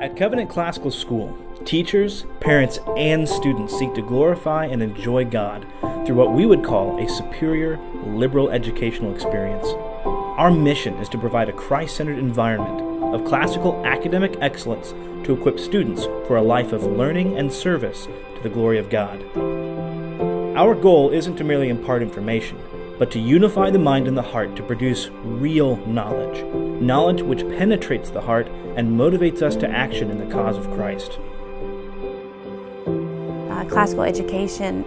At Covenant Classical School, teachers, parents, and students seek to glorify and enjoy God through what we would call a superior, liberal educational experience. Our mission is to provide a Christ-centered environment of classical academic excellence to equip students for a life of learning and service to the glory of God. Our goal isn't to merely impart information, but to unify the mind and the heart to produce real knowledge which penetrates the heart and motivates us to action in the cause of Christ. Classical education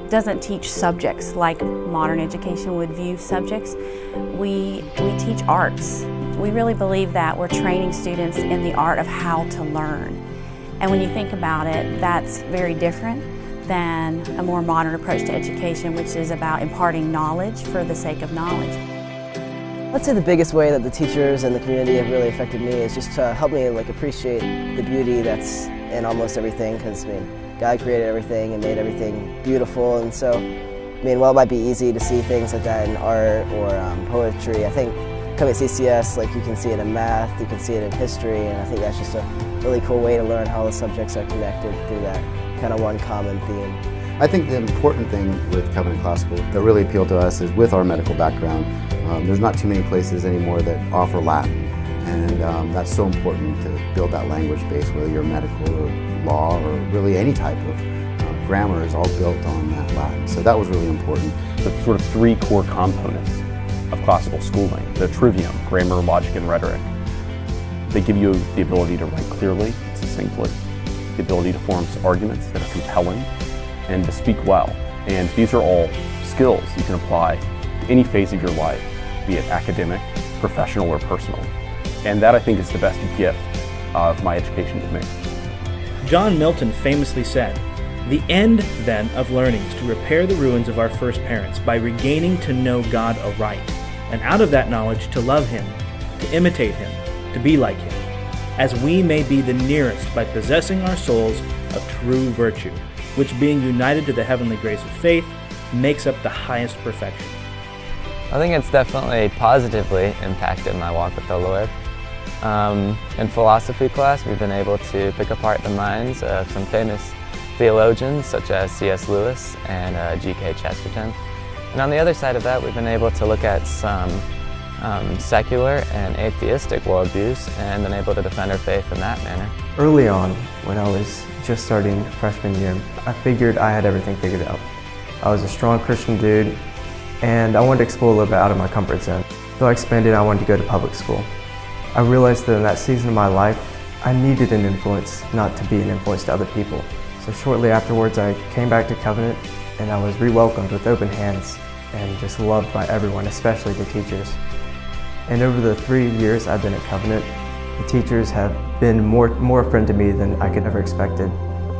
doesn't teach subjects like modern education would view subjects. We teach arts. We really believe that we're training students in the art of how to learn. And when you think about it, that's very different than a more modern approach to education, which is about imparting knowledge for the sake of knowledge. I'd say the biggest way that the teachers and the community have really affected me is just to help me appreciate the beauty that's in almost everything, because God created everything and made everything beautiful, and so while it might be easy to see things like that in art or poetry, I think coming at CCS, you can see it in math, you can see it in history, and I think that's just a really cool way to learn how the subjects are connected through that kind of one common theme. I think the important thing with Covenant Classical that really appealed to us is with our medical background, there's not too many places anymore that offer Latin, and that's so important to build that language base, whether you're medical or law or really any type of grammar is all built on that Latin. So that was really important. The sort of three core components of classical schooling, the trivium, grammar, logic, and rhetoric. They give you the ability to write clearly, succinctly, the ability to form arguments that are compelling, and to speak well. And these are all skills you can apply to any phase of your life, be it academic, professional, or personal. And that, I think, is the best gift of my education to me. John Milton famously said, "The end, then, of learning is to repair the ruins of our first parents by regaining to know God aright, and out of that knowledge to love Him, to imitate Him, to be like Him, as we may be the nearest by possessing our souls of true virtue, which being united to the heavenly grace of faith, makes up the highest perfection." I think it's definitely positively impacted my walk with the Lord. In philosophy class, we've been able to pick apart the minds of some famous theologians such as C.S. Lewis and G.K. Chesterton. And on the other side of that, we've been able to look at some secular and atheistic worldviews and been able to defend our faith in that manner. Early on, when I was just starting freshman year, I figured I had everything figured out. I was a strong Christian dude, and I wanted to explore a little bit out of my comfort zone. So I expanded, I wanted to go to public school. I realized that in that season of my life, I needed an influence, not to be an influence to other people. So shortly afterwards, I came back to Covenant, and I was re-welcomed with open hands and just loved by everyone, especially the teachers. And over the 3 years I've been at Covenant, the teachers have been more a friend to me than I could ever expected.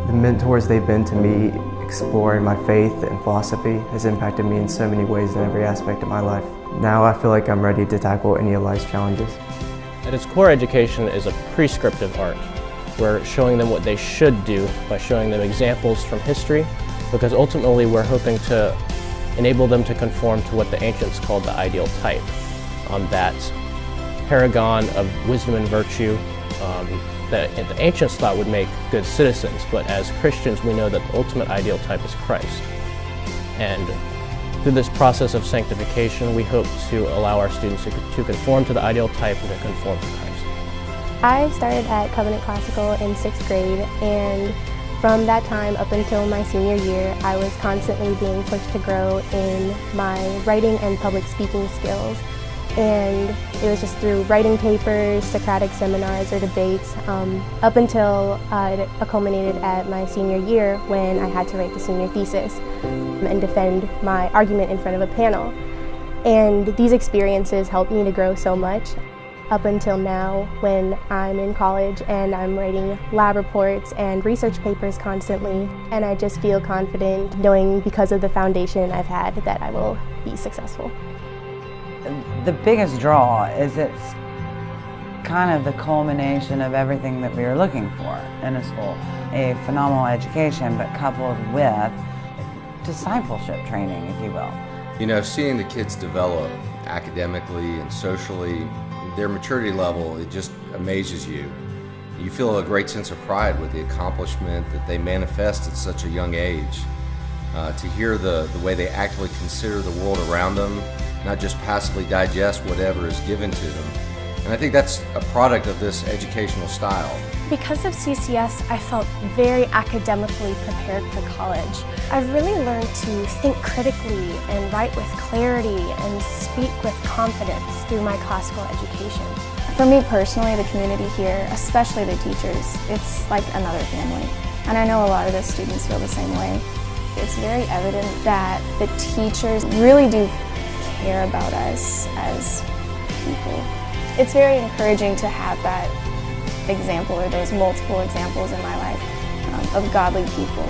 The mentors they've been to me exploring my faith and philosophy has impacted me in so many ways in every aspect of my life. Now I feel like I'm ready to tackle any of life's challenges. At its core, education is a prescriptive art. We're showing them what they should do by showing them examples from history, because ultimately we're hoping to enable them to conform to what the ancients called the ideal type, that paragon of wisdom and virtue that the ancients thought would make good citizens, but as Christians we know that the ultimate ideal type is Christ. And through this process of sanctification, we hope to allow our students to conform to the ideal type and to conform to Christ. I started at Covenant Classical in 6th grade, and from that time up until my senior year, I was constantly being pushed to grow in my writing and public speaking skills. And it was just through writing papers, Socratic seminars, or debates, up until it culminated at my senior year when I had to write the senior thesis and defend my argument in front of a panel. And these experiences helped me to grow so much up until now when I'm in college and I'm writing lab reports and research papers constantly. And I just feel confident knowing because of the foundation I've had that I will be successful. The biggest draw is it's kind of the culmination of everything that we were looking for in a school. A phenomenal education, but coupled with discipleship training, if you will. You know, seeing the kids develop academically and socially, their maturity level, it just amazes you. You feel a great sense of pride with the accomplishment that they manifest at such a young age. To hear the way they actively consider the world around them, not just passively digest whatever is given to them. And I think that's a product of this educational style. Because of CCS, I felt very academically prepared for college. I've really learned to think critically and write with clarity and speak with confidence through my classical education. For me personally, the community here, especially the teachers, it's like another family. And I know a lot of the students feel the same way. It's very evident that the teachers really do care about us as people. It's very encouraging to have that example, or those multiple examples in my life of godly people.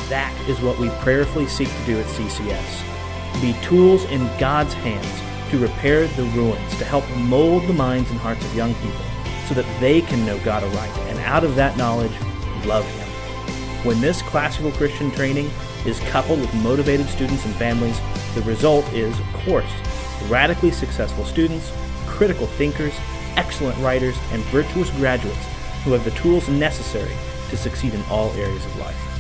That is what we prayerfully seek to do at CCS. Be tools in God's hands to repair the ruins, to help mold the minds and hearts of young people so that they can know God aright, and out of that knowledge, love Him. When this classical Christian training is coupled with motivated students and families, the result is, of course, radically successful students, critical thinkers, excellent writers, and virtuous graduates who have the tools necessary to succeed in all areas of life.